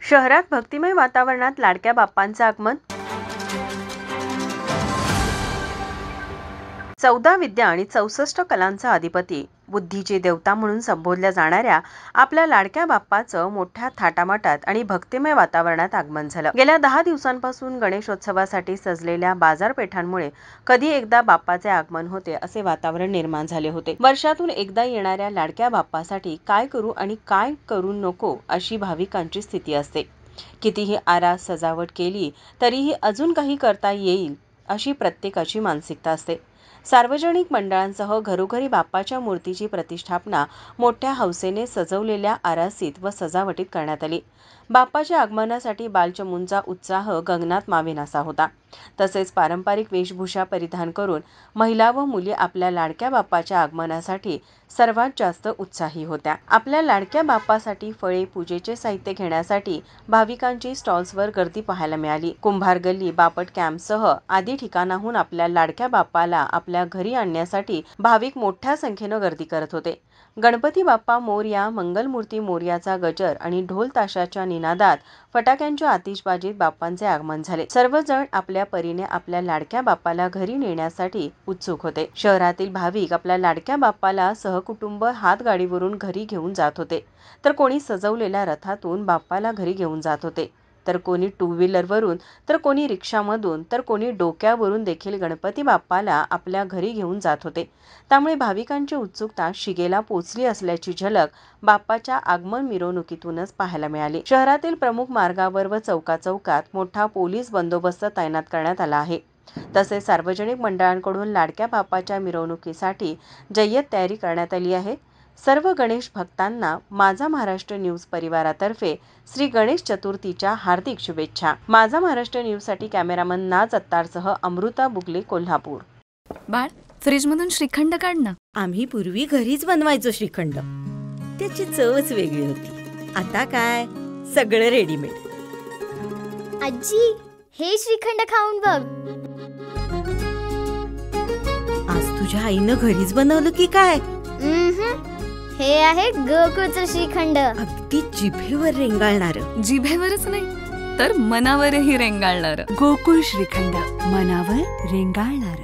शहरात भक्तिमय वातावरणात लाडक्या बाप्पांचं आगमन। 14 विद्या आणि 64 कलांचा अधिपती, बुद्धीची देवता म्हणून संबोधल्या जाणाऱ्या आपल्या लाडक्या बाप्पाचं मोठ्या थाटामाटात आणि भक्तिमय वातावरणात आगमन झालं। गेल्या 10 दिवसांपासून गणेशोत्सवासाठी सजलेल्या बाजारपेठांमुळे कधी एकदा बाप्पाचे आगमन होते असे वातावरण निर्माण झाले होते। वर्षातून एकदा येणाऱ्या लाडक्या बाप्पासाठी काय करू आणि काय करू नको अशी भाविकांची स्थिती असते। कितीही आरास सजावट केली तरीही अजून काही करता येईल अशी प्रत्येकाची मानसिकता असते। सार्वजनिक मंडळांसह घरोघरी बाप्पाच्या मूर्तीची प्रतिष्ठापना मोठ्या हौसेने सजवलेल्या आरासीत व सजावटीत करण्यात आली। बाप्पाच्या आगमनासाठी बालचमूंचा उत्साह गगनात मावेनासा होता। तसेच पारंपरिक वेशभूषा परिधान करून महिला व मुली आपल्या लाडक्या बाप्पाच्या आगमनासाठी सर्वात जास्त उत्साही होत्या। आपल्या लाडक्या बाप्पासाठी फळे, पूजेचे साहित्य घेण्यासाठी भाविकांची स्टॉल्सवर गर्दी पाहायला मिळाली। कुंभार गल्ली, बापट कॅम्पसह आदी ठिकाणाहून आपल्या लाडक्या बाप्पाला आपल्या घरी आणण्यासाठी भाविक मोठ्या संख्येनं गर्दी करत होते। गणपती बाप्पा मोरया, मंगलमूर्ती मोरयाचा गजर आणि ढोल ताशाच्या निनादात फटाक्यांच्या आतिषबाजीत बाप्पांचे आगमन झाले। सर्वजण आपल्या परीने आपल्या लाडक्या बाप्पाला घरी नेण्यासाठी उत्सुक होते। शहरातील भाविक आपल्या लाडक्या बाप्पाला सहकुटुंब हातगाडीवरून घरी घेऊन जात होते, तर कोणी सजवलेल्या रथातून बाप्पाला घरी घेऊन जात होते, तर कोणी टू व्हीलरवरून, तर कोणी रिक्षामधून, तर कोणी डोक्यावरून देखील गणपती बाप्पाला आपल्या घरी घेऊन जात होते। त्यामुळे भाविकांची उत्सुकता शिगेला पोचली असल्याची झलक बाप्पाच्या आगमन मिरवणुकीतूनच पाहायला मिळाली। शहरातील प्रमुख मार्गावर व चौकाचौकात मोठा पोलीस बंदोबस्त तैनात करण्यात आला आहे। तसेच सार्वजनिक मंडळांकडून लाडक्या बाप्पाच्या मिरवणुकीसाठी जय्यत तयारी करण्यात आली आहे। सर्व गणेश भक्तांना माझा महाराष्ट्र न्यूज परिवारातर्फे श्री गणेश चतुर्थीच्या हार्दिक शुभेच्छा। माझा महाराष्ट्र न्यूजसाठी कॅमेरामन नाज अत्तारसह अमृता बुगले, कोल्हापूर। बाळ, फ्रीजमधून श्रीखंड काढ ना। आम्ही पूर्वी घरीच बनवायचो श्रीखंड, त्याची चवच वेगळी होती। आता काय सगळं रेडीमेड। आजी, हे श्रीखंड खाऊन बघ। आज तुझ्या आईनं घरीच बनवलं की काय? हे आहे गोकुळचं श्रीखंड, अगदी जिभेवर रेंगाळणार। जिभेवरच नाही तर मनावरही रेंगाळणार। गोकुळ श्रीखंड, मनावर रेंगाळणार।